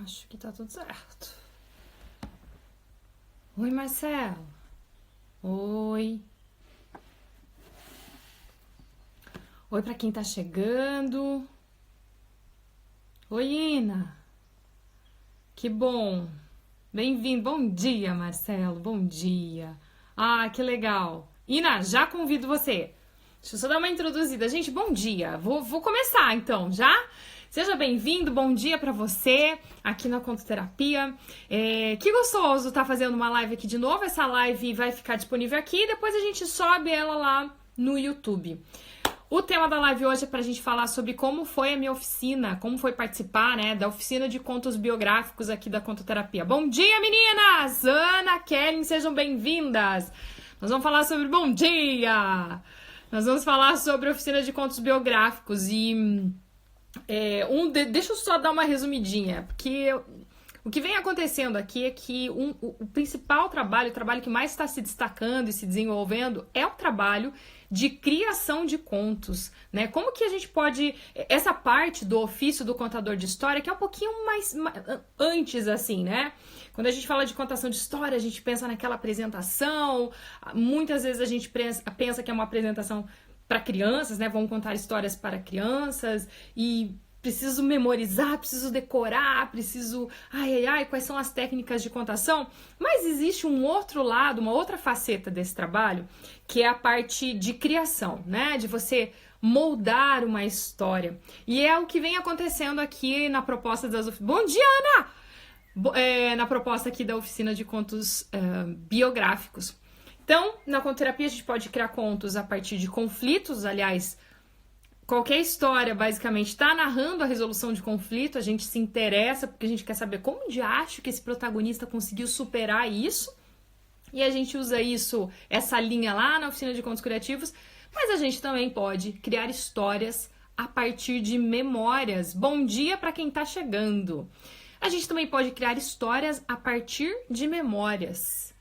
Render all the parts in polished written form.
Acho que tá tudo certo. Oi, Marcelo. Oi. Oi pra quem tá chegando. Oi, Ina. Que bom. Bem-vindo. Bom dia, Marcelo. Bom dia. Ah, que legal. Ina, já convido você. Deixa eu só dar uma introduzida. Gente, bom dia. Vou começar então, já? Seja bem-vindo, bom dia pra você aqui na Contoterapia. Que gostoso estar fazendo uma live aqui de novo. Essa live vai ficar disponível aqui e depois a gente sobe ela lá no YouTube. O tema da live hoje é pra gente falar sobre como foi a minha oficina, como foi participar, né, da oficina de contos biográficos aqui da Contoterapia. Bom dia, meninas! Ana, Kellen, sejam bem-vindas! Nós vamos falar sobre bom dia! Nós vamos falar sobre a oficina de contos biográficos e... deixa eu só dar uma resumidinha, porque o que vem acontecendo aqui é que o principal trabalho, o trabalho que mais está se destacando e se desenvolvendo é o trabalho de criação de contos, né? Como que a gente pode... Essa parte do ofício do contador de história, que é um pouquinho mais antes, assim, né? Quando a gente fala de contação de história, a gente pensa naquela apresentação, muitas vezes a gente pensa que é uma apresentação para crianças, né? Vamos contar histórias para crianças e preciso memorizar, preciso decorar, preciso... quais são as técnicas de contação? Mas existe um outro lado, uma outra faceta desse trabalho, que é a parte de criação, né? De você moldar uma história. E é o que vem acontecendo aqui na proposta das... Bom dia, Ana! Na proposta aqui da oficina de contos biográficos. Então, na contoterapia a gente pode criar contos a partir de conflitos, aliás, qualquer história basicamente está narrando a resolução de conflito, a gente se interessa porque a gente quer saber como de acho que esse protagonista conseguiu superar isso, e a gente usa isso, essa linha lá na oficina de contos criativos, mas a gente também pode criar histórias a partir de memórias. Bom dia para quem está chegando! A gente também pode criar histórias a partir de memórias.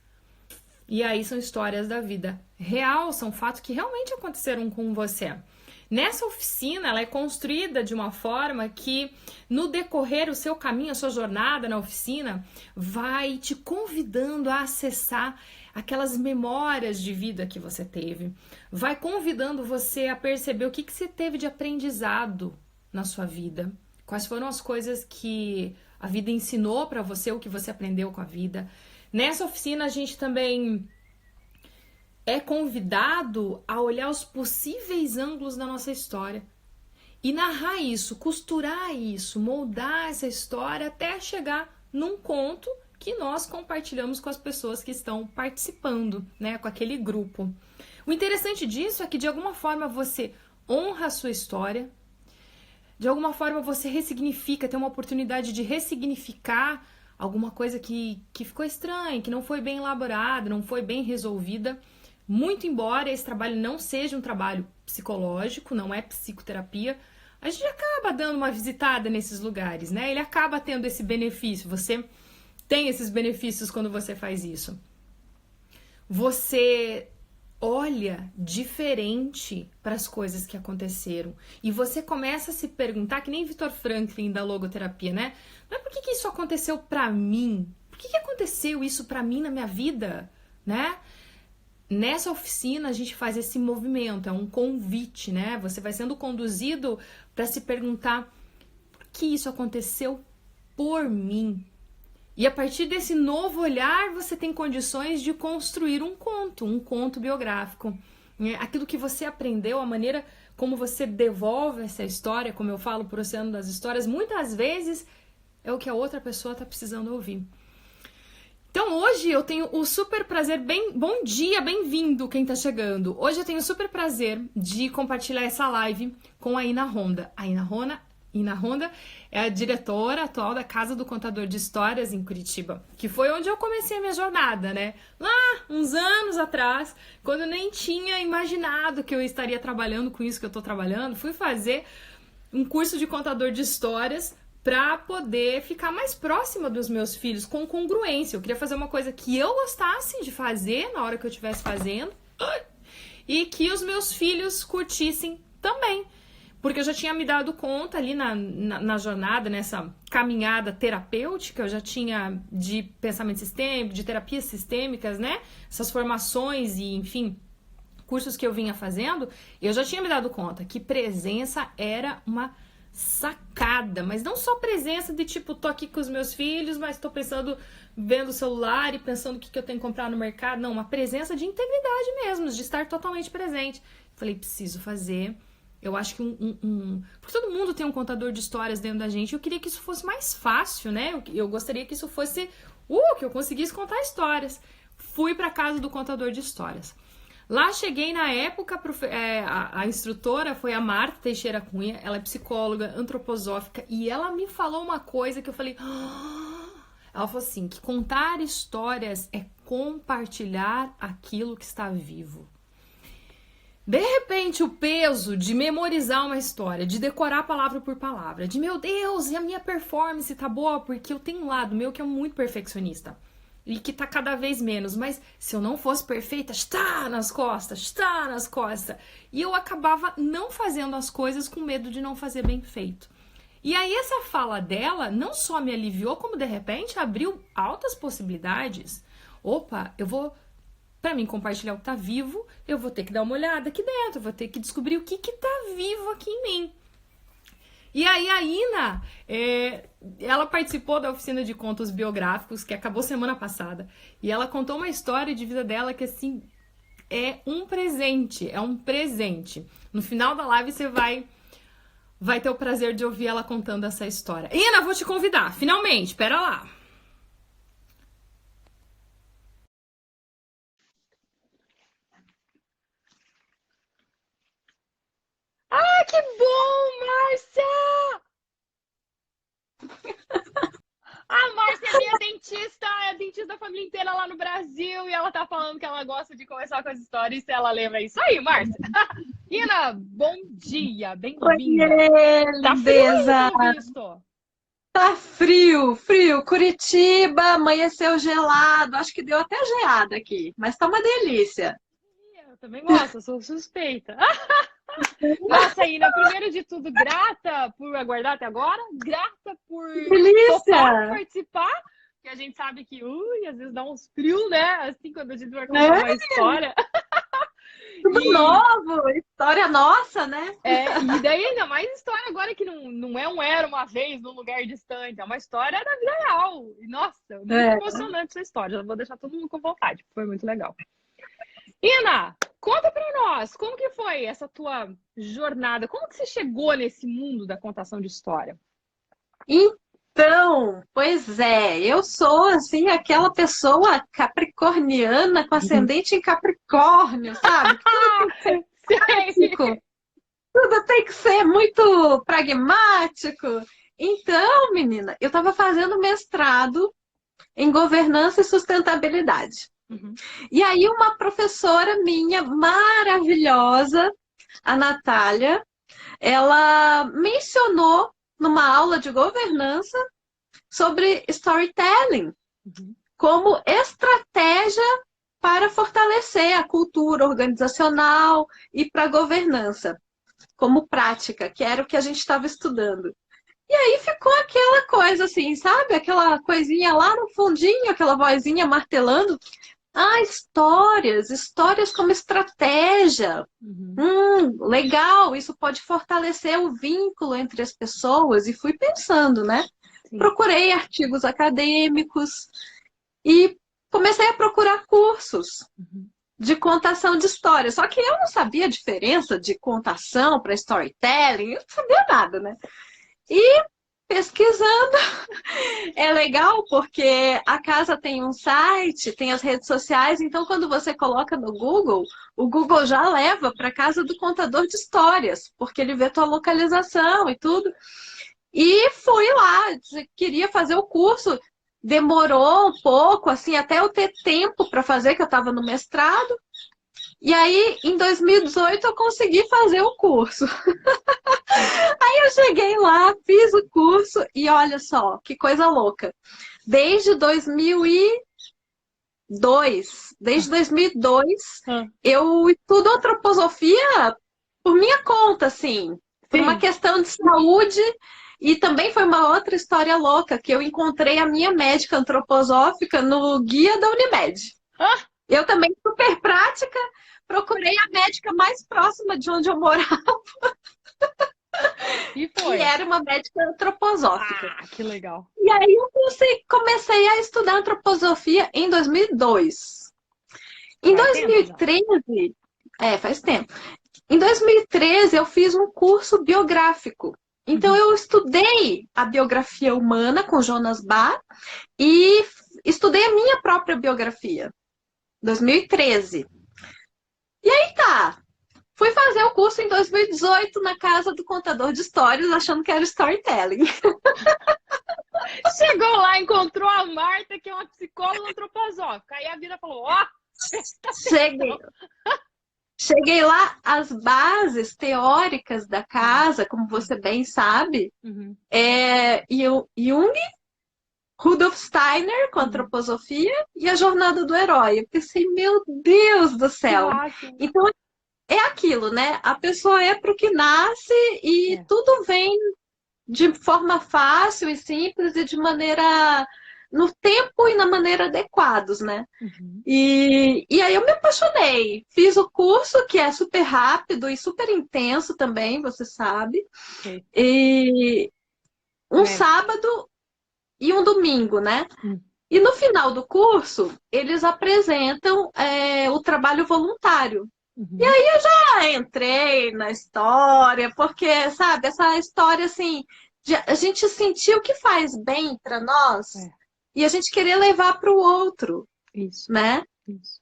E aí são histórias da vida real, são fatos que realmente aconteceram com você. Nessa oficina, ela é construída de uma forma que, no decorrer o seu caminho, a sua jornada na oficina, vai te convidando a acessar aquelas memórias de vida que você teve. Vai convidando você a perceber o que você teve de aprendizado na sua vida. Quais foram as coisas que a vida ensinou para você, o que você aprendeu com a vida. Nessa oficina, a gente também é convidado a olhar os possíveis ângulos da nossa história e narrar isso, costurar isso, moldar essa história até chegar num conto que nós compartilhamos com as pessoas que estão participando, né, com aquele grupo. O interessante disso é que, de alguma forma, você honra a sua história, de alguma forma você ressignifica, tem uma oportunidade de ressignificar alguma coisa que ficou estranha, que não foi bem elaborada, não foi bem resolvida. Muito embora esse trabalho não seja um trabalho psicológico, não é psicoterapia, a gente acaba dando uma visitada nesses lugares, né? Ele acaba tendo esse benefício, você tem esses benefícios quando você faz isso. Você olha diferente para as coisas que aconteceram e você começa a se perguntar, que nem Viktor Frankl da logoterapia, né? Mas por que isso aconteceu para mim? Por que aconteceu isso para mim na minha vida, né? Nessa oficina a gente faz esse movimento, é um convite, né? Você vai sendo conduzido para se perguntar por que isso aconteceu por mim. E a partir desse novo olhar, você tem condições de construir um conto biográfico. Aquilo que você aprendeu, a maneira como você devolve essa história, como eu falo por Oceano das Histórias, muitas vezes é o que a outra pessoa está precisando ouvir. Então hoje eu tenho o super prazer, bom dia, bem-vindo quem está chegando. Hoje eu tenho o super prazer de compartilhar essa live com a Ina Honda. A Ina Honda é a diretora atual da Casa do Contador de Histórias em Curitiba, que foi onde eu comecei a minha jornada, né? Lá, uns anos atrás, quando eu nem tinha imaginado que eu estaria trabalhando com isso que eu tô trabalhando, fui fazer um curso de contador de histórias para poder ficar mais próxima dos meus filhos, com congruência. Eu queria fazer uma coisa que eu gostasse de fazer na hora que eu estivesse fazendo e que os meus filhos curtissem também. porque eu já tinha me dado conta ali na jornada, nessa caminhada terapêutica, eu já tinha de pensamento sistêmico, de terapias sistêmicas, né? Essas formações e, enfim, cursos que eu vinha fazendo, eu já tinha me dado conta que presença era uma sacada, mas não só presença de tipo, tô aqui com os meus filhos, mas tô pensando, vendo o celular e pensando o que eu tenho que comprar no mercado. Não, uma presença de integridade mesmo, de estar totalmente presente. Falei, preciso fazer. Eu acho que porque todo mundo tem um contador de histórias dentro da gente. Eu queria que isso fosse mais fácil, né? Eu gostaria que isso fosse... que eu conseguisse contar histórias. Fui pra casa do contador de histórias. Lá cheguei na época, a instrutora foi a Marta Teixeira Cunha, ela é psicóloga, antroposófica, e ela me falou uma coisa que eu falei... Ela falou assim, que contar histórias é compartilhar aquilo que está vivo. De repente, o peso de memorizar uma história, de decorar palavra por palavra, de meu Deus, e a minha performance tá boa, porque eu tenho um lado meu que é muito perfeccionista e que tá cada vez menos, mas se eu não fosse perfeita, está nas costas. E eu acabava não fazendo as coisas com medo de não fazer bem feito. E aí essa fala dela não só me aliviou, como de repente abriu altas possibilidades. Opa, pra mim compartilhar o que tá vivo, eu vou ter que dar uma olhada aqui dentro, eu vou ter que descobrir o que tá vivo aqui em mim. E aí a Ina, ela participou da oficina de contos biográficos, que acabou semana passada, e ela contou uma história de vida dela que, assim, é um presente. No final da live você vai ter o prazer de ouvir ela contando essa história. Ina, vou te convidar, finalmente, pera lá. Ah, que bom, Márcia! A Márcia é minha dentista, é a dentista da família inteira lá no Brasil, e ela tá falando que ela gosta de começar com as histórias, se ela lembra isso aí, Márcia. Ina, bom dia, bem-vinda. Oiê, Tá frio lindeza! aí, pelo visto. Tá frio, frio. Curitiba amanheceu gelado. Acho que deu até geada aqui, mas tá uma delícia. Eu também gosto, eu sou suspeita. Nossa, Ina, primeiro de tudo, grata por aguardar até agora, grata por topar Delícia! participar, que a gente sabe que, às vezes dá uns frios, né? Assim, quando a gente vai contar É, uma história. tudo E, novo, história nossa, né? e daí ainda mais história agora que não é um era uma vez num lugar distante, é uma história da vida real. E, nossa, muito É. emocionante essa história, eu vou deixar todo mundo com vontade, foi muito legal. Ina, conta pra nós, como que foi essa tua jornada? Como que você chegou nesse mundo da contação de história? Então, pois é, eu sou assim aquela pessoa capricorniana com ascendente em Capricórnio, sabe? Sei. Prático, tudo tem que ser muito pragmático. Então, menina, eu estava fazendo mestrado em governança e sustentabilidade. Uhum. E aí, uma professora minha maravilhosa, a Natália, ela mencionou numa aula de governança sobre storytelling Uhum. como estratégia para fortalecer a cultura organizacional e para a governança, como prática, que era o que a gente estava estudando. E aí ficou aquela coisa assim, sabe? Aquela coisinha lá no fundinho, aquela vozinha martelando. Ah, histórias como estratégia. Uhum. Legal, isso pode fortalecer o vínculo entre as pessoas. E fui pensando, né? Sim. Procurei artigos acadêmicos e comecei a procurar cursos Uhum. de contação de histórias. Só que eu não sabia a diferença de contação para storytelling, eu não sabia nada, né? E pesquisando é legal porque a casa tem um site, tem as redes sociais, então quando você coloca no Google, o Google já leva para casa do contador de histórias, porque ele vê tua localização e tudo. E fui lá, queria fazer o curso, demorou um pouco, assim, até eu ter tempo para fazer, que eu estava no mestrado. E aí, em 2018, eu consegui fazer o curso. Aí eu cheguei lá, fiz o curso e olha só, que coisa louca. Desde 2002, Ah, eu estudo antroposofia por minha conta, assim. por uma Sim. questão de saúde. E também foi uma outra história louca, que eu encontrei a minha médica antroposófica no guia da Unimed. Ah, Eu também, super prática, procurei a médica mais próxima de onde eu morava, e que foi. era uma médica antroposófica. Ah, que legal. E aí eu comecei a estudar antroposofia em 2002. Já Em vai tempo já. 2013, faz tempo. Em 2013 eu fiz um curso biográfico. Então Uhum. eu estudei a biografia humana com Jonas Bach e estudei a minha própria biografia, 2013. E aí tá, fui fazer o curso em 2018 na casa do contador de histórias, achando que era storytelling. Chegou lá, encontrou a Marta, que é uma psicóloga antroposófica. Aí a vida falou: ó, presta Cheguei, atenção. cheguei lá, as bases teóricas da casa, como você bem sabe, Uhum, Jung, Rudolf Steiner com uhum. antroposofia e a jornada do herói. Eu pensei, meu Deus do Que céu. máximo. Então é aquilo, né? A pessoa é pro que nasce e É. tudo vem de forma fácil e simples e de maneira no tempo e na maneira adequados, né? Uhum. E aí eu me apaixonei. Fiz o curso, que é super rápido e super intenso também, você sabe. Sei. E um É. sábado e um domingo, né? Hum. E no final do curso, eles apresentam o trabalho voluntário. Uhum. Entrei na história, porque, sabe, essa história assim, a gente sentir o que faz bem para nós É. e a gente querer levar para o outro, Isso. né? Isso.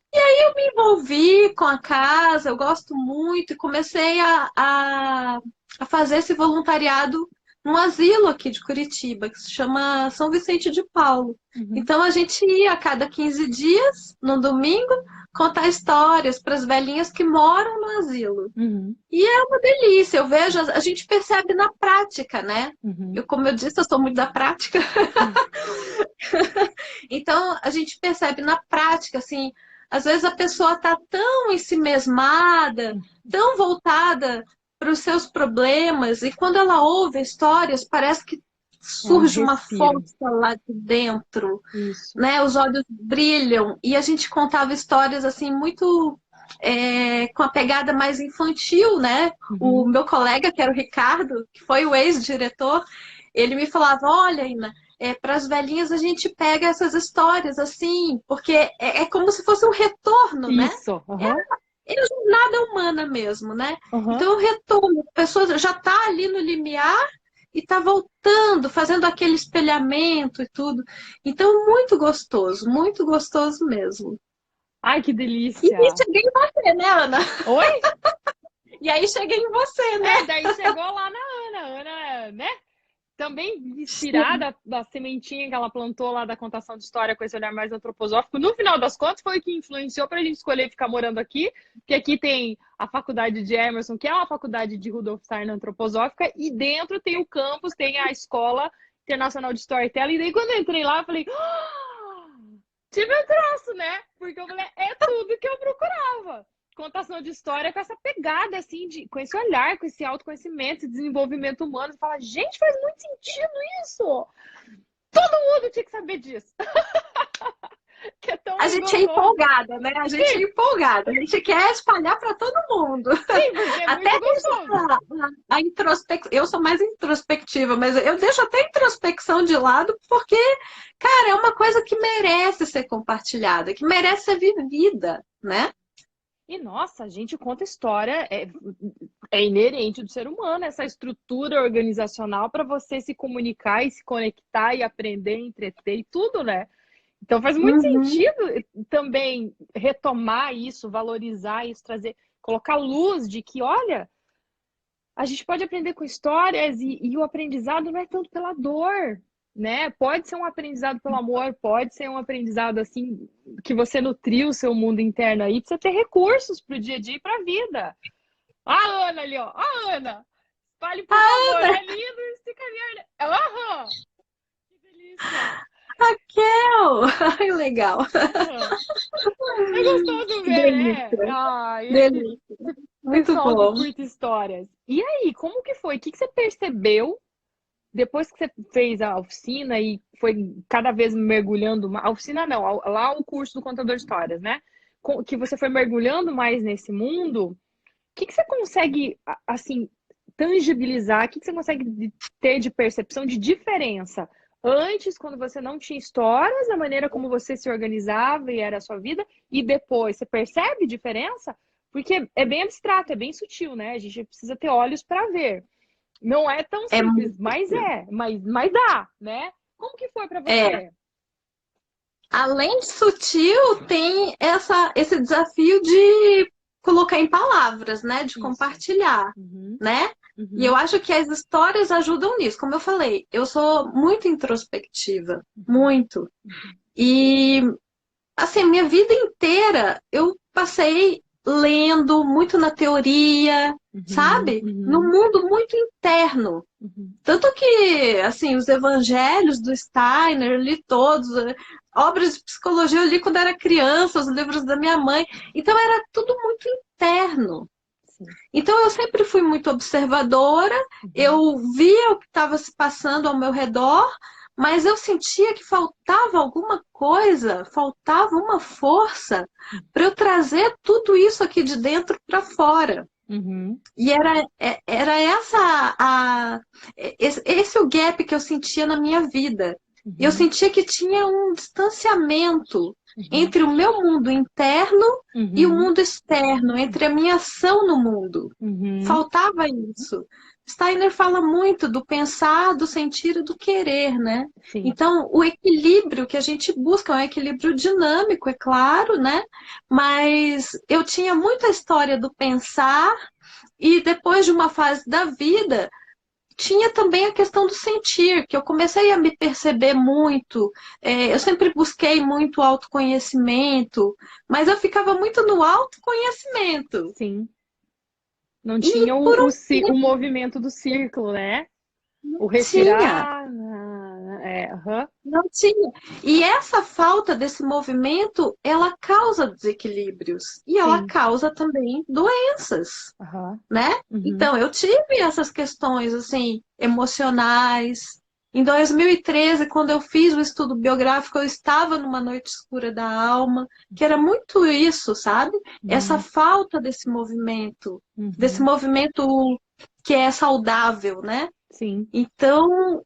Me envolvi com a casa, eu gosto muito, e comecei a fazer esse voluntariado num asilo aqui de Curitiba, que se chama São Vicente de Paulo. Uhum. Então a gente ia a cada 15 dias, no domingo, contar histórias para as velhinhas que moram no asilo. Uhum. E é uma delícia, eu vejo, a gente percebe na prática, né? Uhum. Como eu disse, eu sou muito da prática. Sim. Então, a gente percebe na prática, assim, às vezes a pessoa está tão ensimesmada, tão voltada para os seus problemas, e quando ela ouve histórias, parece que É um surge uma respiro. força lá de dentro, Isso. né? Os olhos brilham, e a gente contava histórias, assim, muito com a pegada mais infantil, né? O Uhum. meu colega, que era o Ricardo, que foi o ex-diretor, ele me falava, olha, Ina, para as velhinhas a gente pega essas histórias assim, porque é como se fosse um retorno, né? Isso. É, Uhum. é a jornada humana mesmo, né? Uhum. Então, o retorno, a pessoa já está ali no limiar e está voltando, fazendo aquele espelhamento e tudo. Então, muito gostoso mesmo. Ai, que E aí delícia. cheguei em você, né, Ana? Oi? E aí cheguei em você, né? É, daí chegou lá na Ana. Ana, né? Também Sim. inspirada da sementinha que ela plantou lá da contação de história com esse olhar mais antroposófico. No final das contas, foi o que influenciou para a gente escolher ficar morando aqui, porque aqui tem a faculdade de Emerson, que é uma faculdade de Rudolf Steiner antroposófica, e dentro tem o campus, tem a Escola Internacional de Storytelling. E daí, quando eu entrei lá, eu falei, tive um troço, né? Porque eu falei, é tudo que eu procurava. Contação de história com essa pegada, assim, com esse olhar, com esse autoconhecimento, esse desenvolvimento humano. Você fala, gente, faz muito sentido isso! Todo mundo tinha que saber disso. Que é tão A gente é gostoso. empolgada, né? A gente é Sim, empolgada. A gente quer espalhar para todo mundo. sim, porque é Até muito deixa gostoso. a introspecção. Eu sou mais introspectiva, mas eu deixo até a introspecção de lado, porque, cara, é uma coisa que merece ser compartilhada, que merece ser vivida, né? E nossa, a gente conta história, é inerente do ser humano, essa estrutura organizacional para você se comunicar e se conectar e aprender, entreter e tudo, né? Então faz muito Uhum. sentido também retomar isso, valorizar isso, trazer, colocar luz de que, olha, a gente pode aprender com histórias e o aprendizado não é tanto pela dor, né? Pode ser um aprendizado pelo amor, pode ser um aprendizado assim que você nutriu o seu mundo interno aí, pra você ter recursos para o dia a dia e para a vida. A Ana ali, ó, a Ana, espalhe por favor, é lindo esse caminhar. Aham, que delícia. Raquel! Ai, legal. Ah, é gostoso Que ver, né? delícia. Ah, esse Delícia. Muito pessoal que bom. curte histórias. E aí, como que foi? O que que você percebeu depois que você fez a oficina e foi cada vez mergulhando, a oficina não, lá o curso do contador de histórias, né? Que você foi mergulhando mais nesse mundo, o que que você consegue, assim, tangibilizar, o que que você consegue ter de percepção de diferença? Antes, quando você não tinha histórias, da maneira como você se organizava e era a sua vida, e depois, você percebe diferença? Porque é bem abstrato, é bem sutil, né? A gente precisa ter olhos para ver. Não é tão É muito. simples, mas dá, né? Como que foi para É, você? além de sutil, tem esse desafio de colocar em palavras, né? De Isso. compartilhar, Uhum, né? E eu uhum, acho que as histórias ajudam nisso. Como eu falei, eu sou muito introspectiva, uhum, muito. uhum, E, assim, minha vida inteira eu passei lendo muito na teoria, uhum, sabe? Num uhum, mundo muito interno. uhum. Tanto que, assim, os evangelhos do Steiner, eu li todos, obras de psicologia eu li quando era criança, os livros da minha mãe. Então era tudo muito interno. Sim. Então eu sempre fui muito observadora, Uhum, eu via o que estava se passando ao meu redor, mas eu sentia que faltava alguma coisa, faltava uma força para eu trazer tudo isso aqui de dentro para fora. uhum, E era esse o gap que eu sentia na minha vida. Eu uhum, sentia que tinha um distanciamento uhum, entre o meu mundo interno e o uhum, mundo externo, entre a minha ação no mundo. uhum. Faltava isso. Steiner fala muito do pensar, do sentir e do querer, né? Sim. Então, o equilíbrio que a gente busca é um equilíbrio dinâmico, é claro, né? Mas eu tinha muita história do pensar e depois de uma fase da vida, tinha também a questão do sentir, que eu comecei a me perceber muito. Eu sempre busquei muito autoconhecimento, mas eu ficava muito no autoconhecimento. Sim. Não E tinha por um o tempo movimento do círculo, né? O tinha. respirar. Aham. Não tinha. E essa falta desse movimento, ela causa desequilíbrios e ela Sim. causa também doenças, Aham. né? Uhum. Então, eu tive essas questões assim emocionais. Em 2013, quando eu fiz o estudo biográfico, eu estava numa noite escura da alma, que era muito isso, sabe? Essa Uhum. falta desse Uhum. movimento que é saudável, né? Sim. Então,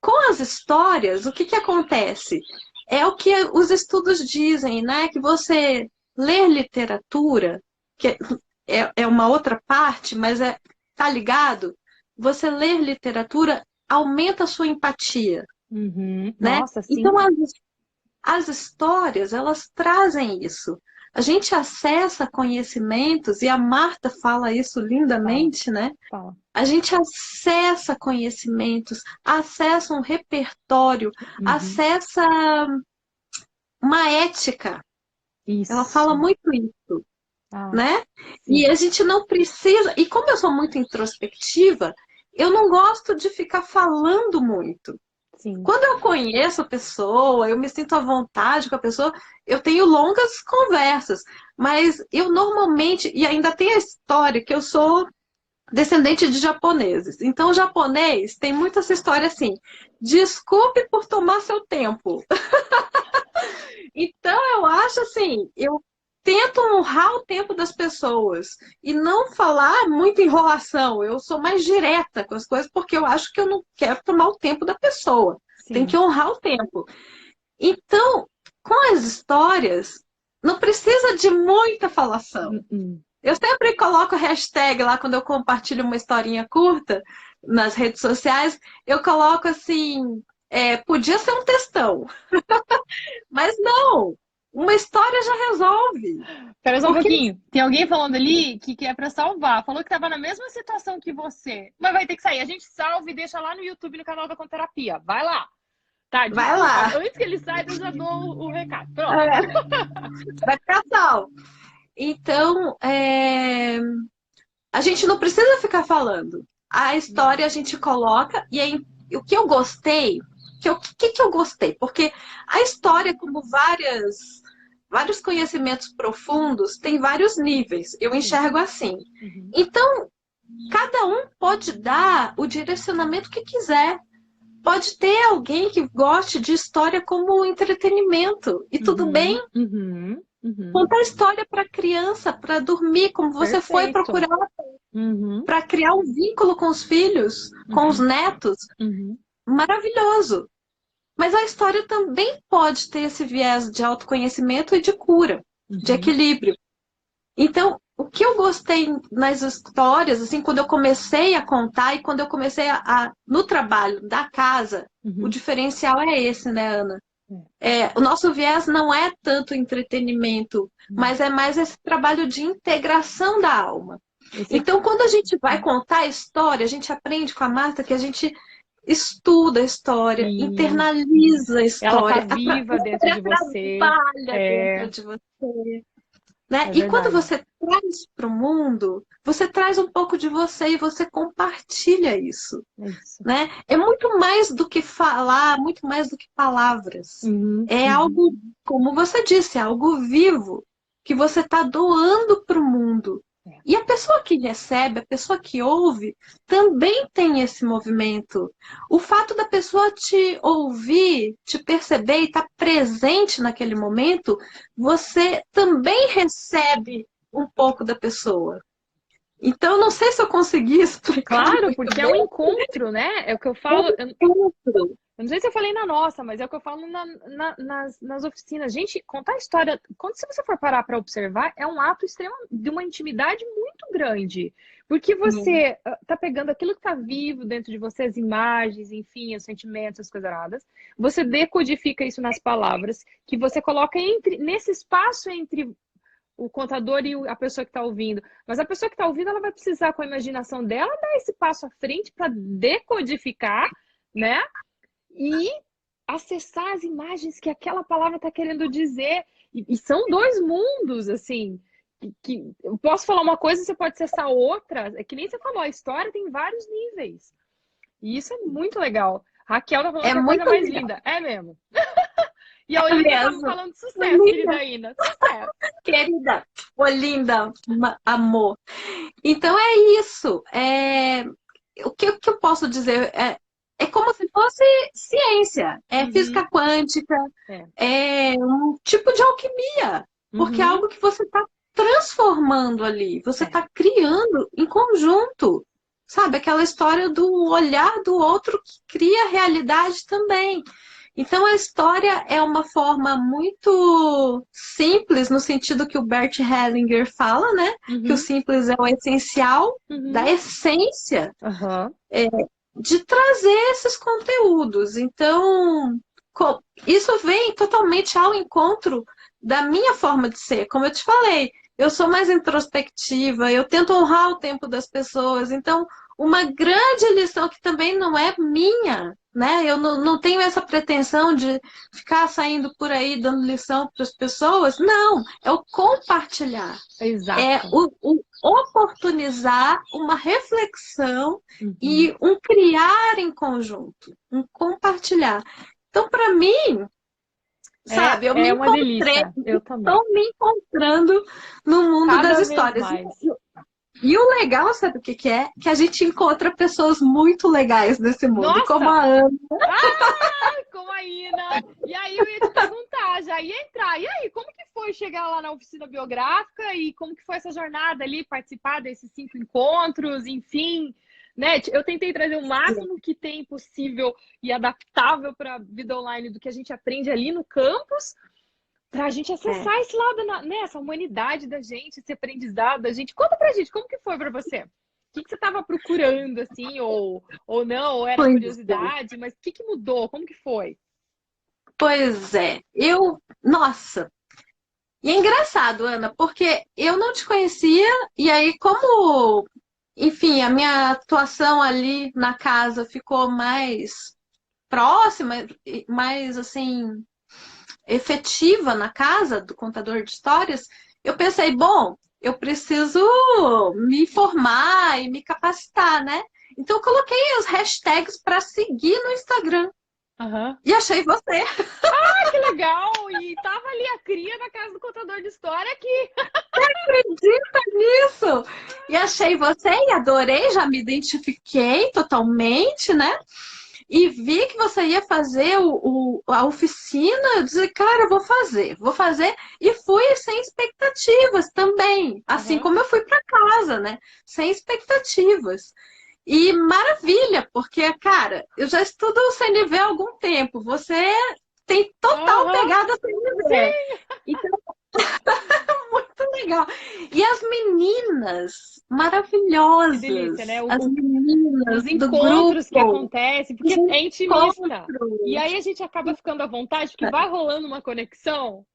com as histórias, o que que acontece? É o que os estudos dizem, né? Que você ler literatura, que é uma outra parte, mas tá ligado? Você ler literatura aumenta a sua empatia, Uhum. né? Nossa, Então, sim. as histórias, elas trazem isso. A gente acessa conhecimentos, e a Marta fala isso Fala, lindamente, né? fala. A gente acessa conhecimentos, acessa um repertório, Uhum. acessa uma ética. Ela fala Isso. muito isso, Ah, né? E sim. a gente não precisa. E como eu sou muito introspectiva, eu não gosto de ficar falando muito. Sim. Quando eu conheço a pessoa, eu me sinto à vontade com a pessoa, eu tenho longas conversas. Mas eu normalmente, e ainda tem a história que eu sou descendente de japoneses. Então, o japonês tem muito essa história assim: desculpe por tomar seu tempo. Então, eu acho assim, eu tento honrar o tempo das pessoas e não falar muita enrolação. Eu sou mais direta com as coisas porque eu acho que eu não quero tomar o tempo da pessoa. Tem que Sim. honrar o tempo. Então, com as histórias, não precisa de muita falação. Uhum. Eu sempre coloco hashtag lá quando eu compartilho uma historinha curta nas redes sociais, eu coloco assim, podia ser um textão, mas não, uma história já resolve. Espera só um Porque pouquinho. Tem alguém falando ali que é pra salvar. Falou que tava na mesma situação que você. Mas vai ter que sair. A gente salva e deixa lá no YouTube, no canal da Conterapia. Vai lá. Tá, vai desculpa. lá, Antes que ele saia, eu já dou o recado. Pronto. é, vai ficar salvo. Então, a gente não precisa ficar falando. A história a gente coloca, e aí, o que eu gostei. que eu gostei? Porque a história, como vários conhecimentos profundos, tem vários níveis. Eu enxergo assim. Uhum. Então, cada um pode dar o direcionamento que quiser. Pode ter alguém que goste de história como entretenimento. E tudo bem. Uhum. Uhum. Uhum. Contar história para criança, para dormir, como você foi Perfeito. procurar Uhum. para criar um vínculo com os filhos, com os Uhum. netos. Uhum. Maravilhoso. Mas a história também pode ter esse viés de autoconhecimento e de cura, de Uhum. equilíbrio. Então, o que eu gostei nas histórias, assim, quando eu comecei a contar e quando eu comecei no trabalho da casa, o Uhum. diferencial é esse, né, Ana? É. O nosso viés não é tanto entretenimento, Não. mas é mais esse trabalho de integração da alma. Esse... Então, quando a gente vai contar a história, a gente aprende com a Marta que a gente estuda a história, E internaliza a ela tá história, a viva dentro de história você. trabalha dentro É, de você, né? é E quando verdade. você traz para o mundo, você traz um pouco de você e você compartilha isso, É isso. né? É muito mais do que falar, muito mais do que palavras. Uhum. É Uhum. algo, como você disse, é algo vivo que você está doando para o mundo. É. E a pessoa que recebe, a pessoa que ouve, também tem esse movimento. O fato da pessoa te ouvir, te perceber e estar presente naquele momento, você também recebe um pouco da pessoa. Então, não sei se eu consegui explicar Claro, muito porque é bem. um encontro, né? É o que eu falo. Eu não sei se eu falei na nossa, mas é o que eu falo nas oficinas. Gente, contar história, quando se você for parar para observar, é um ato extremo de uma intimidade muito grande. Porque você tá pegando aquilo que tá vivo dentro de você, as imagens, enfim, os sentimentos, as coisas aradas. Você decodifica isso nas palavras, que você coloca nesse espaço entre o contador e a pessoa que está ouvindo. Mas a pessoa que está ouvindo, ela vai precisar, com a imaginação dela, dar esse passo à frente para decodificar, né? E acessar as imagens que aquela palavra está querendo dizer. E são dois mundos, assim, que eu posso falar uma coisa e você pode acessar outra. É que nem você falou, a história tem vários níveis. E isso é muito legal. Raquel tá falando É que é a coisa muito mais legal. linda. É mesmo. E a É Olina tá me mesmo. falando sucesso, Linda, querida Ina. Sucesso. querida, Olinda, amor. Então é isso. O que eu posso dizer? É como se fosse ciência, é Uhum. física quântica, É. é um tipo de alquimia, porque é Uhum. algo que você está transformando ali, você É. está criando em conjunto. Sabe, aquela história do olhar do outro que cria realidade também. Então, a história é uma forma muito simples, no sentido que o Bert Hellinger fala, né? Que o Uhum. simples é o essencial da Uhum. essência Aham. de trazer esses conteúdos. Então, isso vem totalmente ao encontro da minha forma de ser. Como eu te falei, eu sou mais introspectiva, eu tento honrar o tempo das pessoas. Então, uma grande lição que também não é minha, né? Eu não tenho essa pretensão de ficar saindo por aí dando lição para as pessoas. Não, é o compartilhar. É Exato. o oportunizar uma reflexão Uhum. e um criar em conjunto, um compartilhar. Então, para mim, sabe, eu me É uma encontrei, delícia. Eu também. estou me encontrando no mundo das Cada vez histórias. mais. E o legal, sabe o que que é? Que a gente encontra pessoas muito legais nesse mundo, como Nossa! a Ana. Com a Ina. E aí eu ia te perguntar, já ia entrar. E aí, como que foi chegar lá na oficina biográfica e como que foi essa jornada ali, participar desses 5 encontros, enfim, né? Eu tentei trazer o máximo que tem possível e adaptável para a vida online do que a gente aprende ali no campus, para a gente É, acessar esse lado, né? Essa humanidade da gente, esse aprendizado da gente. Conta pra gente, como que foi para você? O que você estava procurando, assim, ou não, ou era pois é. curiosidade, mas o que mudou? Como que foi? Pois é. Nossa, e é engraçado, Ana, porque eu não te conhecia, e aí, como, enfim, a minha atuação ali na casa ficou mais próxima, mais assim, efetiva na casa do contador de histórias, eu pensei, bom, eu preciso me informar e me capacitar, né? Então, eu coloquei as hashtags para seguir no Instagram. Aham. e achei você. Que legal! E tava ali a cria na casa do contador de história aqui. Acredita nisso? E achei você e adorei, já me identifiquei totalmente, né? E vi que você ia fazer a oficina. Eu disse, cara, eu vou fazer. E fui sem expectativas também, assim Aham. como eu fui para casa, né? Sem expectativas. E maravilha, porque, cara, eu já estudo o CNV há algum tempo. Você tem total Aham. pegada CNV. Sim! Então, muito legal. E as meninas Que delícia, né? maravilhosas, as Os meninas do encontros que grupo, acontecem, os porque é intimista. E encontros. aí a gente acaba ficando à vontade, porque vai rolando uma conexão.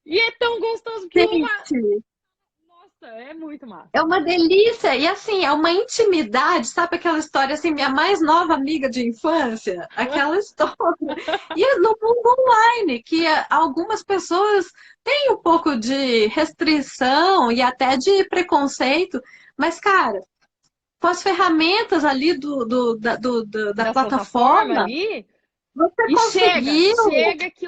E é tão gostoso que uma. Gente, Nossa, é muito massa. é uma delícia. E assim, é uma intimidade, sabe aquela história assim, minha mais nova amiga de infância? Aquela história. E no mundo online, que algumas pessoas têm um pouco de restrição e até de preconceito, mas, cara, com as ferramentas ali da Da plataforma plataforma, ali. você E conseguiu. chega que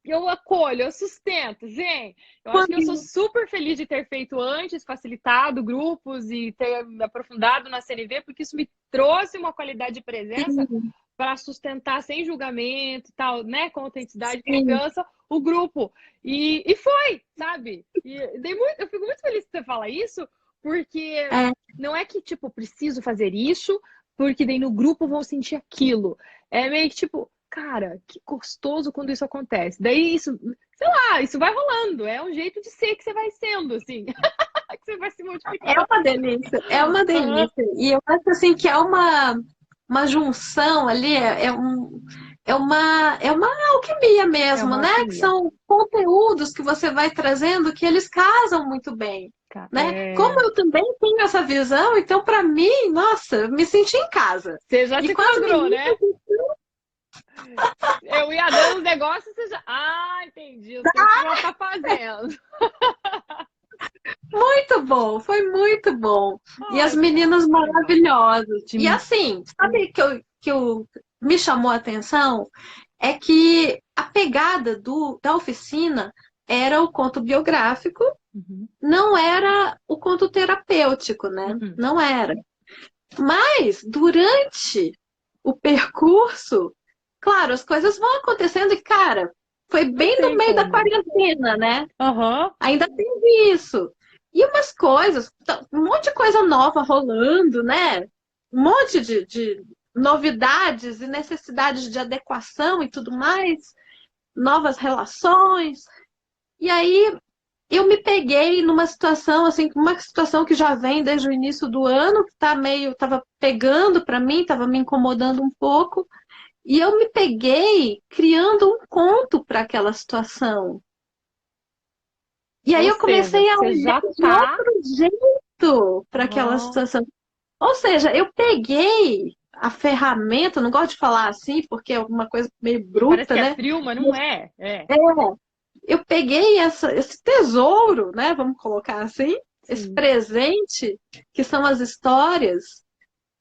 eu acolho, eu sustento. Gente, eu acho que eu sou super feliz de ter feito antes, facilitado grupos e ter me aprofundado na CNV, porque isso me trouxe uma qualidade de presença Sim, para sustentar sem julgamento e tal, né? Com autenticidade e sim. confiança, o grupo. E foi, sabe? Eu fico muito feliz que você fala isso, porque É, não é que, tipo, preciso fazer isso, porque daí no grupo vão sentir aquilo. É meio que tipo, cara, que gostoso quando isso acontece. Daí isso, sei lá, isso vai rolando. É um jeito de ser que você vai sendo, assim, que você vai se é modificando. uma delícia, é uma Aham. delícia. E eu acho assim que é uma junção ali, é uma alquimia É mesmo, uma né? Que alquimia. são conteúdos que você vai trazendo que eles casam muito bem, né? Como É... eu também tenho essa visão, então para mim, nossa, eu me senti em casa. Você já E se com as enquadrou, né? meninas, Eu ia dando os negócios, você já. Ah, entendi. Eu sei o que ela tá fazendo. muito bom, foi muito bom. E as Ai, cara, meninas que legal. maravilhosas. E Sim. assim, sabe que me chamou a atenção? É que a pegada da oficina era o conto biográfico, Uhum. não era o conto terapêutico, né? Uhum. Não era. Mas durante o percurso, claro, as coisas vão acontecendo e, cara, foi Não bem no tem meio da como. quarentena, né? Aham. Ainda teve isso. E umas coisas, um monte de coisa nova rolando, né? Um monte de novidades e necessidades de adequação e tudo mais, novas relações. E aí eu me peguei numa situação assim, uma situação que já vem desde o início do ano, que tava pegando para mim, tava me incomodando um pouco, e eu me peguei criando um conto para aquela situação. E aí Ou eu seja, comecei a você olhar já de tá. outro jeito para aquela Aham. situação. Ou seja, eu peguei a ferramenta, não gosto de falar assim, porque é uma coisa meio Parece bruta, que é né? frio, mas não é. É. É, eu peguei esse tesouro, né? Vamos colocar assim, esse Sim. presente, que são as histórias,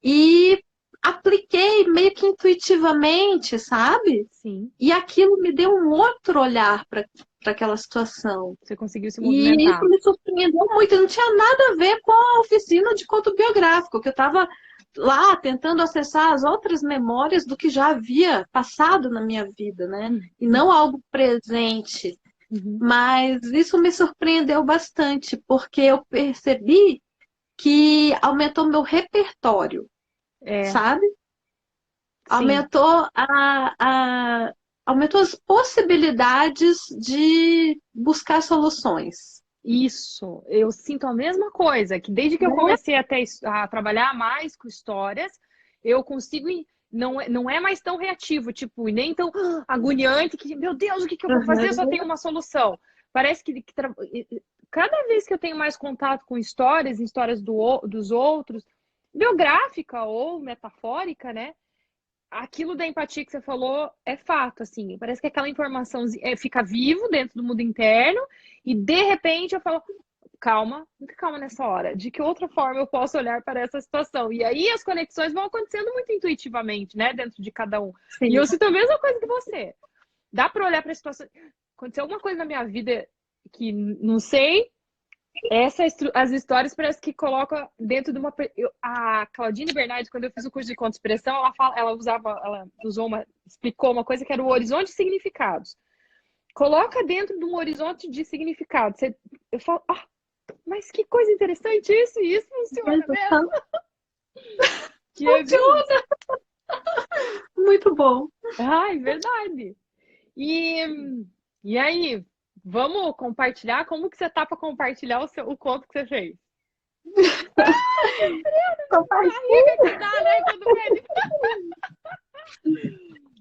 e apliquei meio que intuitivamente, sabe? Sim. E aquilo me deu um outro olhar para aquela situação. Você conseguiu se E isso movimentar. me surpreendeu muito. Não tinha nada a ver com a oficina de conto biográfico, que eu estava lá tentando acessar as outras memórias do que já havia passado na minha vida, né? E não algo presente. Uhum. Mas isso me surpreendeu bastante, porque eu percebi que aumentou meu repertório, É, sabe? sim. Aumentou aumentou as possibilidades de buscar soluções. Isso. Eu sinto a mesma coisa, que desde que eu Né? comecei a trabalhar mais com histórias, eu consigo. Não é mais tão reativo, tipo, e nem tão agoniante que, meu Deus, o que eu vou fazer? Eu só Uhum. tenho uma solução. Parece cada vez que eu tenho mais contato com histórias, histórias dos outros, biográfica ou metafórica, né? Aquilo da empatia que você falou é fato, assim. Parece que aquela informação fica vivo dentro do mundo interno e de repente eu falo, muita calma nessa hora. De que outra forma eu posso olhar para essa situação? E aí as conexões vão acontecendo muito intuitivamente, né? Dentro de cada um. E Sim. eu sinto a mesma coisa que você. Dá para olhar para a situação. Aconteceu alguma coisa na minha vida que não sei. As histórias parece que coloca dentro de uma. A Claudine Bernardes, quando eu fiz o curso de contra-expressão, explicou uma coisa que era o horizonte de significados. Coloca dentro de um horizonte de significados. Eu falo, mas que coisa interessante isso funciona mesmo. Que Funciona! Muito bom. Ai, verdade. E aí, vamos compartilhar? Como que você tá para compartilhar o conto que você fez? Barriga que dá, né? Quando pede.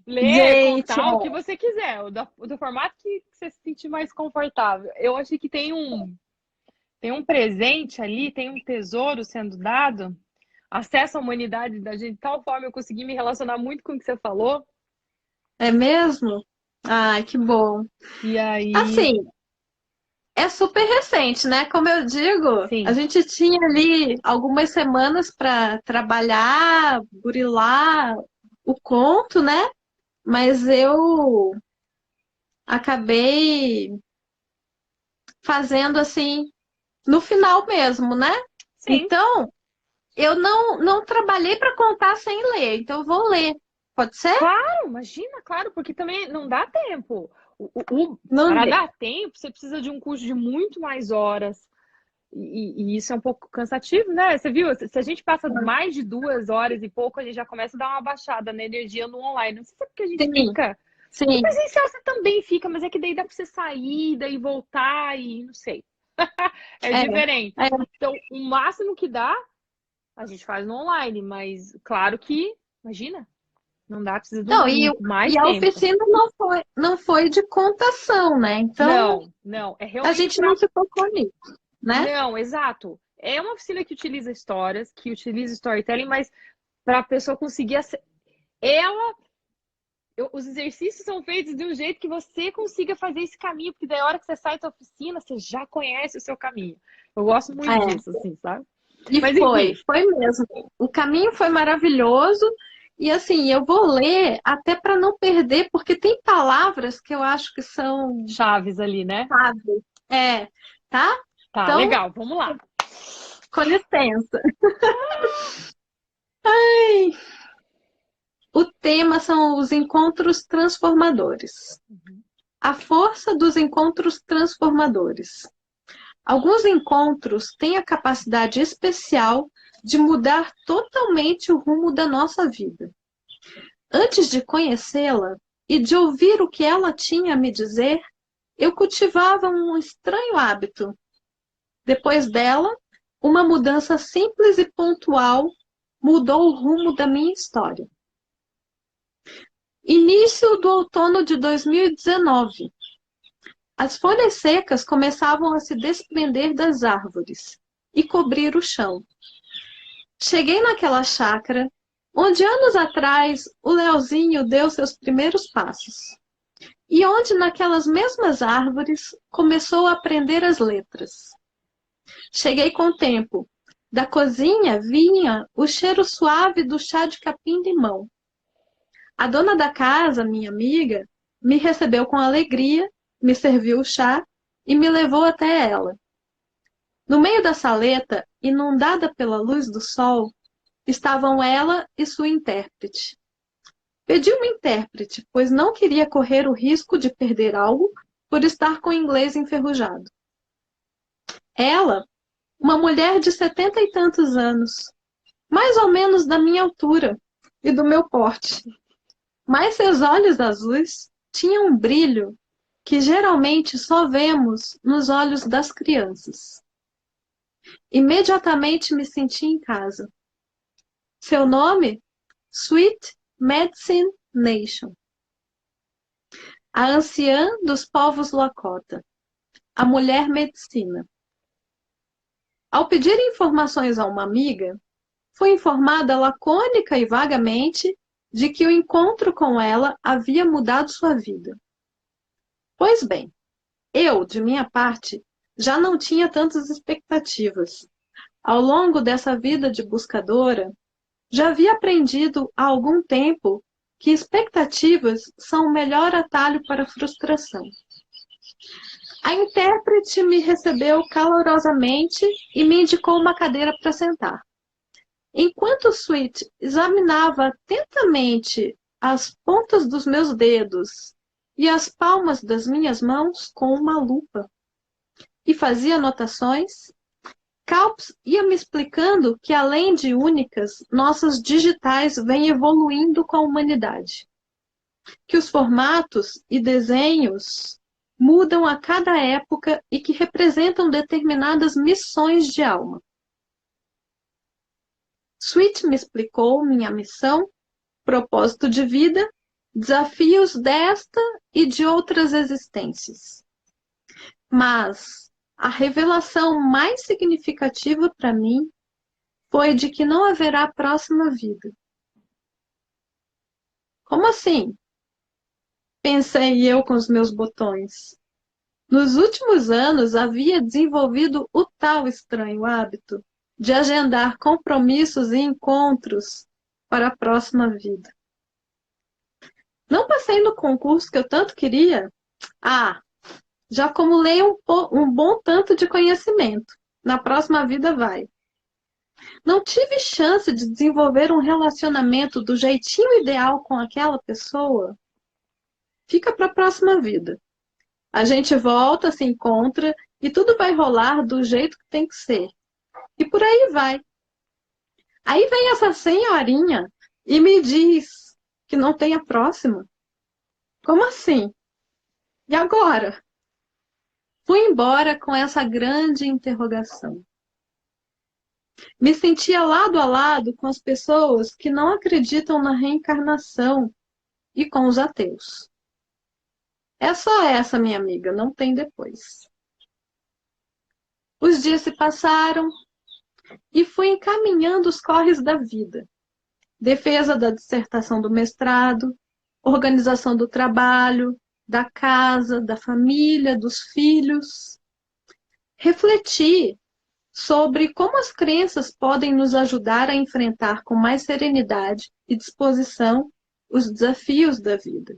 Ler, Gente, contar o que você quiser, do formato que você se sentir mais confortável. Eu achei que tem um presente ali, tem um tesouro sendo dado, acesso à humanidade da gente, de tal forma eu consegui me relacionar muito com o que você falou. é mesmo? Ai, que bom. E aí, Assim, é super recente, né? Como eu digo, a sim, gente tinha ali algumas semanas para trabalhar, burilar o conto, né? Mas eu acabei fazendo assim no final mesmo, né? sim, Então, eu não trabalhei para contar sem ler, então eu vou ler. Pode ser? claro, imagina, claro, porque também não dá tempo. Não Para ler. dar tempo, você precisa de um curso de muito mais horas. E isso é um pouco cansativo, né? Você viu? Se a gente passa mais de 2 horas e pouco, a gente já começa a dar uma baixada na energia no online. Não sei se é porque a gente Sim, fica. No sim. presencial você também fica, mas é que daí dá pra você sair, daí voltar e não sei. É É, diferente. é. Então, o máximo que dá, a gente faz no online, mas claro que, imagina, não dá, precisa de Não, mais e a tempo. oficina não foi de contação, né? Então, Não, não, é a realmente gente para. não se focou nisso, né? Não, exato. É uma oficina que utiliza histórias, que utiliza storytelling, mas para a pessoa conseguir. Ela. Os exercícios são feitos de um jeito que você consiga fazer esse caminho, porque da hora que você sai da oficina, você já conhece o seu caminho. Eu gosto muito É, disso, assim, sabe? e Mas enfim, foi mesmo. O caminho foi maravilhoso. E assim, eu vou ler até para não perder, porque tem palavras que eu acho que são chaves ali, né? chaves. É, tá? Tá, Então, legal, vamos lá. com licença. O tema são os encontros transformadores. A força dos encontros transformadores. Alguns encontros têm a capacidade especial de mudar totalmente o rumo da nossa vida. Antes de conhecê-la e de ouvir o que ela tinha a me dizer, eu cultivava um estranho hábito. Depois dela, uma mudança simples e pontual mudou o rumo da minha história. Início do outono de 2019. As folhas secas começavam a se desprender das árvores e cobrir o chão. Cheguei naquela chácara onde anos atrás o Leozinho deu seus primeiros passos e onde naquelas mesmas árvores começou a aprender as letras. Cheguei com o tempo. Da cozinha vinha o cheiro suave do chá de capim-limão. A dona da casa, minha amiga, me recebeu com alegria, me serviu o chá e me levou até ela. No meio da saleta, inundada pela luz do sol, estavam ela e sua intérprete. Pedi uma intérprete, pois não queria correr o risco de perder algo por estar com o inglês enferrujado. Ela, uma mulher de 70 e tantos anos, mais ou menos da minha altura e do meu porte, mas seus olhos azuis tinham um brilho que geralmente só vemos nos olhos das crianças. Imediatamente me senti em casa. Seu nome? Sweet Medicine Nation. A anciã dos povos Lakota. A mulher medicina. Ao pedir informações a uma amiga, fui informada lacônica e vagamente de que o encontro com ela havia mudado sua vida. Pois bem, eu, de minha parte, já não tinha tantas expectativas. Ao longo dessa vida de buscadora, já havia aprendido há algum tempo que expectativas são o melhor atalho para a frustração. A intérprete me recebeu calorosamente e me indicou uma cadeira para sentar. Enquanto Sweet examinava atentamente as pontas dos meus dedos e as palmas das minhas mãos com uma lupa e fazia anotações, Kalps ia me explicando que, além de únicas, nossas digitais vêm evoluindo com a humanidade, que os formatos e desenhos mudam a cada época e que representam determinadas missões de alma. Sweet me explicou minha missão, propósito de vida, desafios desta e de outras existências. Mas a revelação mais significativa para mim foi de que não haverá próxima vida. Como assim? Pensei eu com os meus botões. Nos últimos anos havia desenvolvido o tal estranho hábito de agendar compromissos e encontros para a próxima vida. Não passei no concurso que eu tanto queria? Ah, já acumulei um bom tanto de conhecimento. Na próxima vida vai. Não tive chance de desenvolver um relacionamento do jeitinho ideal com aquela pessoa? Fica para a próxima vida. A gente volta, se encontra e tudo vai rolar do jeito que tem que ser. E por aí vai. Aí vem essa senhorinha e me diz que não tem a próxima. Como assim? E agora? Fui embora com essa grande interrogação. Me sentia lado a lado com as pessoas que não acreditam na reencarnação e com os ateus. É só essa, minha amiga, não tem depois. Os dias se passaram e fui encaminhando os corres da vida. Defesa da dissertação do mestrado, organização do trabalho, da casa, da família, dos filhos. Refleti sobre como as crenças podem nos ajudar a enfrentar com mais serenidade e disposição os desafios da vida,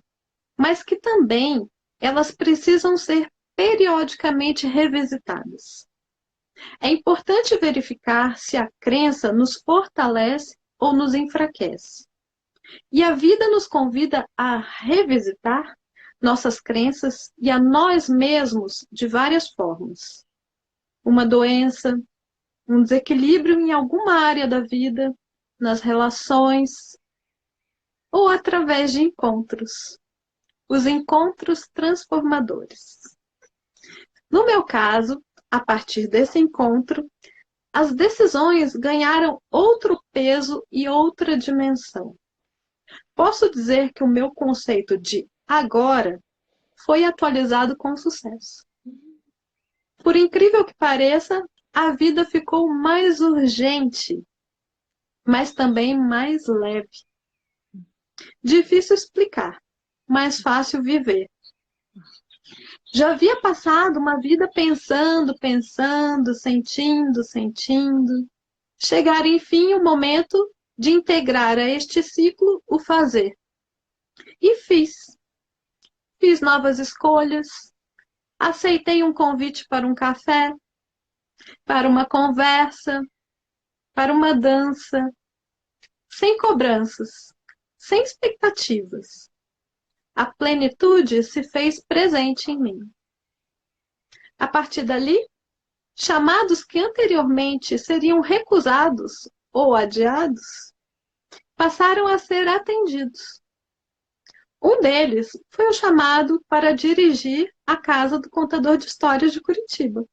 mas que também elas precisam ser periodicamente revisitadas. É importante verificar se a crença nos fortalece ou nos enfraquece. E a vida nos convida a revisitar nossas crenças e a nós mesmos de várias formas. Uma doença, um desequilíbrio em alguma área da vida, nas relações, ou através de encontros. Os encontros transformadores. No meu caso, a partir desse encontro, as decisões ganharam outro peso e outra dimensão. Posso dizer que o meu conceito de agora foi atualizado com sucesso. Por incrível que pareça, a vida ficou mais urgente, mas também mais leve. Difícil explicar, mais fácil viver. Já havia passado uma vida pensando, sentindo. Chegar, enfim, o momento de integrar a este ciclo o fazer. E fiz. Fiz novas escolhas. Aceitei um convite para um café, para uma conversa, para uma dança, sem cobranças, sem expectativas. A plenitude se fez presente em mim. A partir dali, chamados que anteriormente seriam recusados ou adiados, passaram a ser atendidos. Um deles foi o chamado para dirigir a Casa do Contador de Histórias de Curitiba.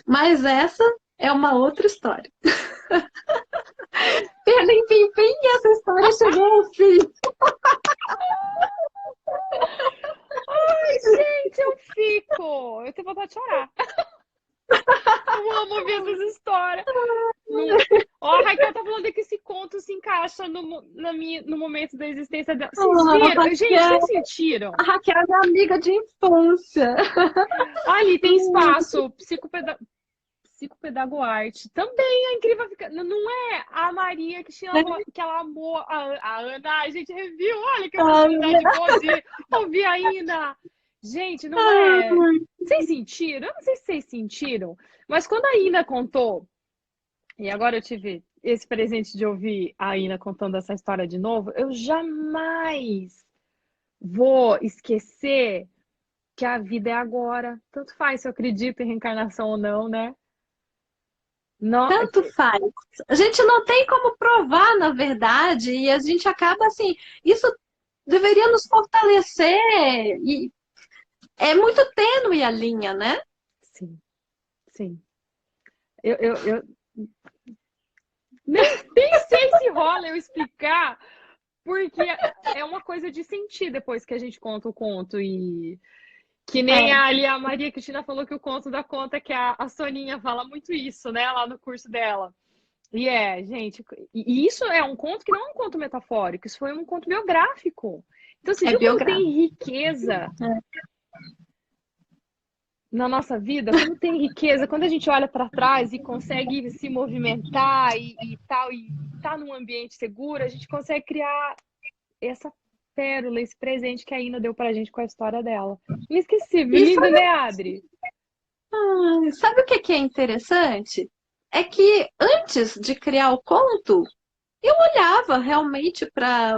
Mas essa é uma outra história. Enfim, essa história chegou ao fim. Ai, gente, eu fico. Eu tenho vontade de chorar. Eu amo ouvir essas histórias. Ó, a Raquel tá falando aqui que esse conto se encaixa no momento da existência dela. Vocês Ah, viram? Gente, Raquel, vocês sentiram? a Raquel é minha amiga de infância. Ali tem espaço, psicopedagoarte. Também é incrível. Não é a Maria que ela amou a Ana. A gente reviu. Olha que oportunidade boa de ouvir ainda. Gente, não é. Vocês sentiram? Eu não sei se vocês sentiram, mas quando a Ina contou, e agora eu tive esse presente de ouvir a Ina contando essa história de novo, eu jamais vou esquecer que a vida é agora. Tanto faz se eu acredito em reencarnação ou não, né? Não, Tanto faz. A gente não tem como provar, na verdade, e a gente acaba assim. Isso deveria nos fortalecer. E é muito tênue a linha, né? sim, sim. Eu nem sei se rola eu explicar, porque é uma coisa de sentir depois que a gente conta o conto. E que nem É, ali a Maria Cristina falou que o conto da conta, que a Soninha fala muito isso, né, lá no curso dela. E gente, e isso é um conto que não é um conto metafórico, isso foi um conto biográfico. Então, você é viu como tem biográfico. riqueza na nossa vida? Como tem riqueza quando a gente olha para trás e consegue se movimentar e tal, e tá num ambiente seguro, a gente consegue criar essa pérola, esse presente que a Ina deu pra gente com a história dela. Inesquecível, E lindo, sabe, né, Adri? sabe o que que é interessante? É que antes de criar o conto, eu olhava realmente para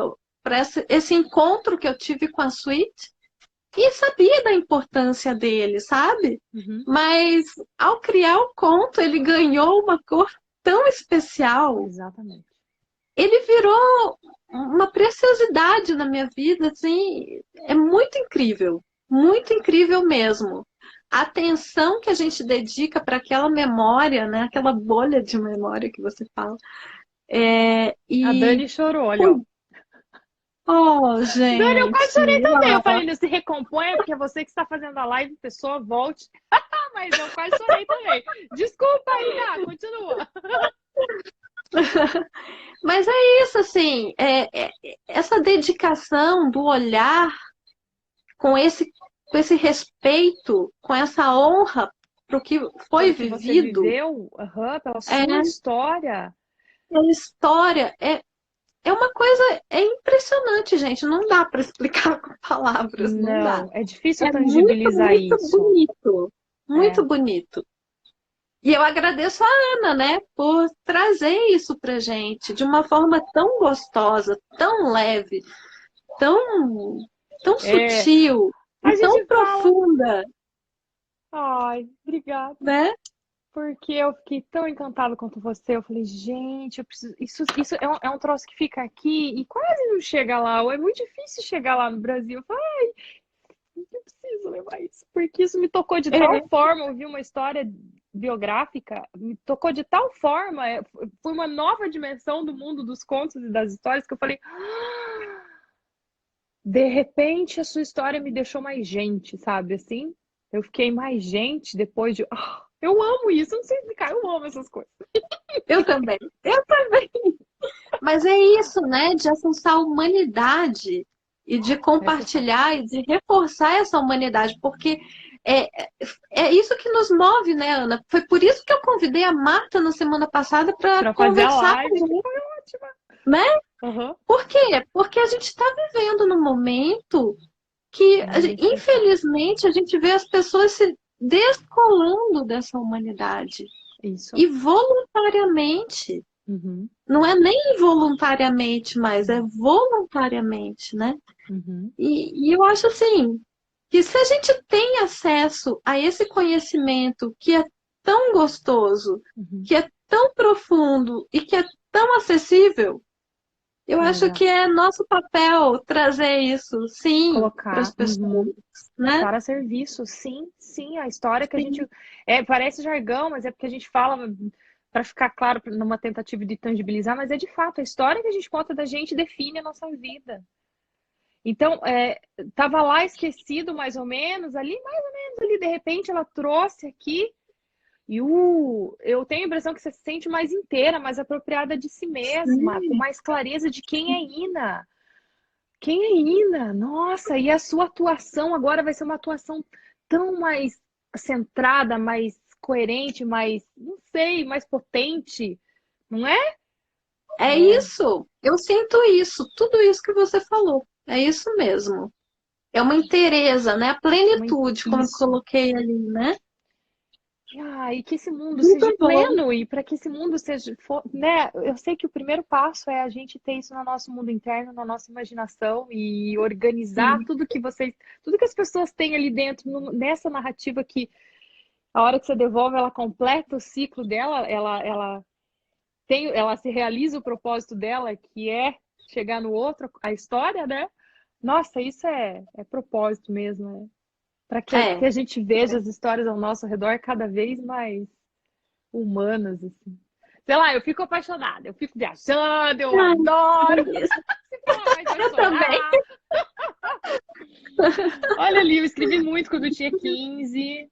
esse encontro que eu tive com a Sweet e sabia da importância dele, sabe? Uhum, Mas ao criar o conto, ele ganhou uma cor tão especial. exatamente. Ele virou uma preciosidade na minha vida, assim, é muito incrível mesmo. A atenção que a gente dedica para aquela memória, né? Aquela bolha de memória que você fala. A E, Dani chorou, olha, ó. oh, Dani, eu quase gente, chorei também. Eu ah, falei, não se recomponha, porque é você que está fazendo a live, pessoa, volte. Mas eu quase chorei também. Desculpa, Ina, continua. mas é isso, assim, essa dedicação do olhar com esse respeito, com essa honra para o que foi Pelo que você vivido, viveu, aham, pela sua é, história. a história é uma coisa, é impressionante, gente. Não dá para explicar com palavras, não dá. Não, é difícil É muito, tangibilizar muito isso. bonito, É, muito bonito. E eu agradeço a Ana, né, por trazer isso pra gente de uma forma tão gostosa, tão leve, tão, tão é. sutil A e tão gente fala. profunda, Ai, obrigada. né? Porque eu fiquei tão encantada quanto você. Eu falei, gente, eu preciso. Isso é um troço que fica aqui e quase não chega lá. Ou é muito difícil chegar lá no Brasil. Eu falei, eu preciso levar isso. Porque isso me tocou de tal É, forma. Eu vi uma história biográfica, me tocou de tal forma. Foi uma nova dimensão do mundo dos contos e das histórias que eu falei. De repente, a sua história me deixou mais gente, sabe? Assim, eu fiquei mais gente depois de. Eu amo isso, eu não sei explicar, eu amo essas coisas. eu também, eu também. Mas é isso, né? De acessar a humanidade e de Essa é compartilhar e de reforçar essa humanidade, porque é, é isso que nos move, né, Ana? Foi por isso que eu convidei a Marta na semana passada para para fazer a conversar com a live, que gente, foi ótima. né? Uhum. Por quê? Porque a gente está vivendo num momento que, Muito especial. infelizmente, a gente vê as pessoas se descolando dessa humanidade. Isso. E voluntariamente. Uhum. Não é nem involuntariamente mais, é voluntariamente, né? Uhum. E eu acho assim, que se a gente tem acesso a esse conhecimento que é tão gostoso, Uhum. que é tão profundo e que é tão acessível, eu acho que Exato. é nosso papel trazer isso, sim, para as Colocar. pessoas, Uhum. né? Estar a serviço, sim, sim, a história que a gente. Sim, Parece jargão, mas é porque a gente fala para ficar claro numa tentativa de tangibilizar, mas é de fato, a história que a gente conta da gente define a nossa vida. Então, tava lá esquecido mais ou menos ali, de repente ela trouxe aqui Eu tenho a impressão que você se sente mais inteira, mais apropriada de si mesma, com Sim. mais clareza de quem é Ina. Quem é Ina? Nossa, e a sua atuação agora vai ser uma atuação tão mais centrada, mais coerente, mais, não sei, mais potente, não é? É É, isso. Eu sinto isso. Tudo isso que você falou. É isso mesmo. É uma inteireza, né? A plenitude, como eu isso. coloquei ali, né? E que esse mundo seja Muito bom. pleno, e para que esse mundo seja, né? Eu sei que o primeiro passo é a gente ter isso no nosso mundo interno, na nossa imaginação e organizar Sim. tudo que as pessoas têm ali dentro, nessa narrativa que a hora que você devolve, ela completa o ciclo dela, ela se realiza o propósito dela, que é chegar no outro, a história, né? Nossa, isso é propósito mesmo, né? Para que É. a gente veja as histórias ao nosso redor cada vez mais humanas, assim. Sei lá, eu fico apaixonada, eu fico viajando, eu Ai, adoro. delícia. Se falar mais, vai Eu também. chorar. Olha ali, eu escrevi muito quando eu tinha 15,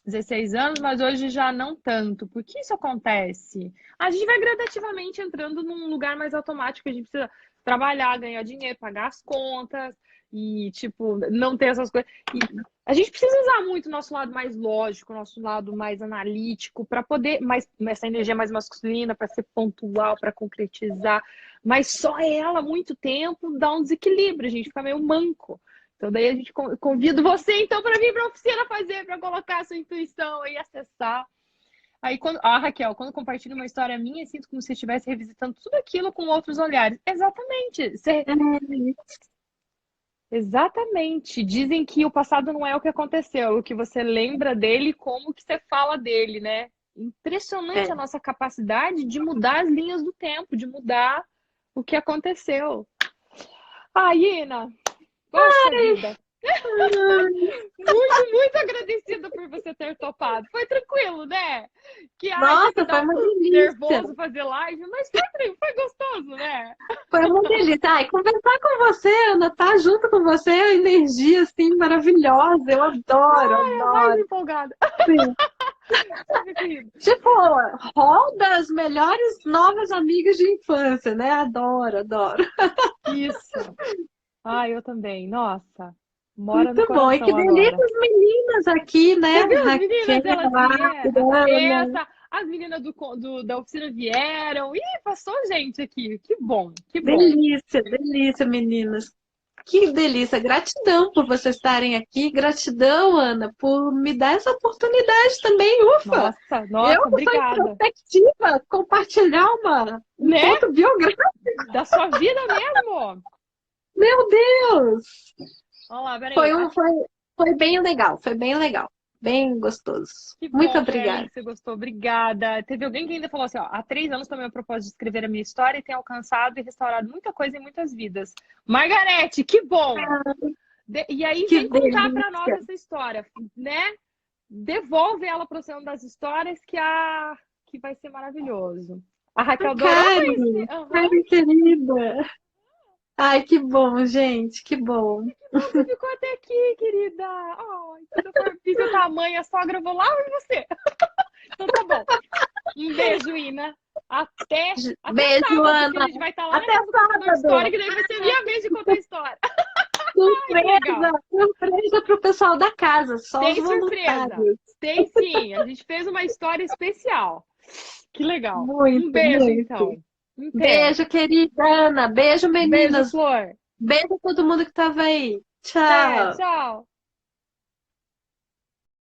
16 anos, mas hoje já não tanto. Por que isso acontece? A gente vai gradativamente entrando num lugar mais automático, a gente precisa trabalhar, ganhar dinheiro, pagar as contas e, tipo, não ter essas coisas. E a gente precisa usar muito o nosso lado mais lógico, o nosso lado mais analítico, para poder, mais, essa energia mais masculina, para ser pontual, para concretizar. Mas só ela, muito tempo, dá um desequilíbrio, a gente fica meio manco. Então, daí a gente convido você, então, para vir para a oficina fazer, para colocar a sua intuição e acessar. Aí, Raquel, quando compartilho uma história minha, sinto como se estivesse revisitando tudo aquilo com outros olhares. Exatamente. Exatamente. Dizem que o passado não é o que aconteceu, é o que você lembra dele e como que você fala dele, né? É, Impressionante a é. nossa capacidade de mudar as linhas do tempo, de mudar o que aconteceu. Ina, poxa vida. Muito, muito agradecida por você ter topado. Foi tranquilo, né? Sempre Nossa, dá foi um uma delícia. nervoso fazer live, mas foi tranquilo, foi gostoso, né? Foi uma delícia. Ai, conversar com você, Ana, estar junto com você é uma energia assim maravilhosa. Eu adoro, É mais adoro. empolgada. Sim. Sabe, querido? Tipo, hall das melhores novas amigas de infância, né? Adoro, adoro. Isso. Eu também. Nossa, mora no Muito bom. E que coração agora. delícia as meninas aqui, né? Você viu as Raquel, meninas? Elas vieram. Adriana. Essa, as meninas da oficina vieram. Ih, passou gente aqui. Que bom, que bom. Delícia, delícia, meninas. Que delícia. Gratidão por vocês estarem aqui. Gratidão, Ana, por me dar essa oportunidade também. Ufa! Nossa, Eu nossa, que sou obrigada. introspectiva, compartilhar um Né? ponto biográfico. Da sua vida mesmo. Meu Deus! Olha lá, peraí. Foi, foi bem legal, foi bem legal. Bem gostoso. Que Muito bom, foi aí obrigada. que você gostou. Obrigada. Teve alguém que ainda falou assim, ó, há 3 anos tomei a propósito de escrever a minha história e tem alcançado e restaurado muita coisa em muitas vidas. Margarete, que bom! E aí Que vem contar para nós delícia. essa história, né? Devolve ela para o Oceano das Histórias que vai ser maravilhoso. A Raquel adorou, mas... Karen, Aham. Karen querida. Ai, que bom, gente, que bom. Que bom que você ficou até aqui, querida. Quando eu for visitar a mãe, a sogra, eu vou lá ver você. Então tá bom. Um beijo, Ina. Até Beijo, sábado, que a Ana. gente vai estar lá na Até casa do contador de história, sábado. que daí vai ser minha vez de contar história. Que legal. Surpresa, surpresa para o pessoal da casa, só os Tem surpresa. voluntários. Tem sim. A gente fez uma história especial. Que legal. Um Muito, beijo, muito. então. Até. Beijo, querida Ana. Beijo, Beijo, meninas. Flor. Beijo a todo mundo que estava aí. Até. Tchau. Tchau.